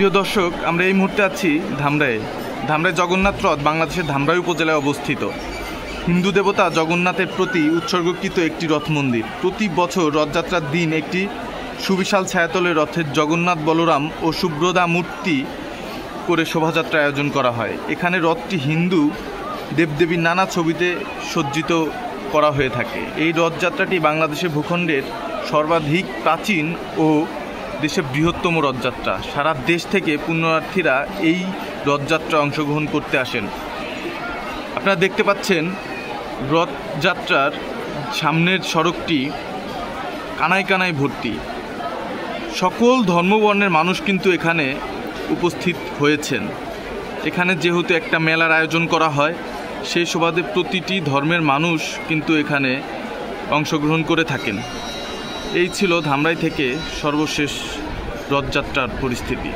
প্রিয় দর্শক, আমরা এই মুহূর্তে আছি ধামরাইয়ে। ধামরাই জগন্নাথ রথ বাংলাদেশের ধামরাই উপজেলায় অবস্থিত। হিন্দু দেবতা জগন্নাথের প্রতি উৎসর্গকৃত একটি রথ মন্দির। প্রতি বছর রথযাত্রার দিন একটি সুবিশাল ছায়াতলে রথের জগন্নাথ, বলরাম ও সুভদ্রা মূর্তি করে শোভাযাত্রা আয়োজন করা হয়। এখানে রথটি হিন্দু দেবদেবীর নানা ছবিতে সজ্জিত করা হয়ে থাকে। এই রথযাত্রাটি বাংলাদেশের ভূখণ্ডের সর্বাধিক প্রাচীন ও দেশের বৃহত্তম রথযাত্রা। সারা দেশ থেকে পুণ্যার্থীরা এই রথযাত্রায় অংশগ্রহণ করতে আসেন। আপনারা দেখতে পাচ্ছেন রথযাত্রার সামনের সড়কটি কানায় কানায় ভর্তি। সকল ধর্মবর্ণের মানুষ কিন্তু এখানে উপস্থিত হয়েছেন। এখানে যেহেতু একটা মেলার আয়োজন করা হয়, সেই সুবাদে প্রতিটি ধর্মের মানুষ কিন্তু এখানে অংশগ্রহণ করে থাকেন। এই ছিল ধামরাই থেকে সর্বশেষ রথযাত্রার পরিস্থিতি।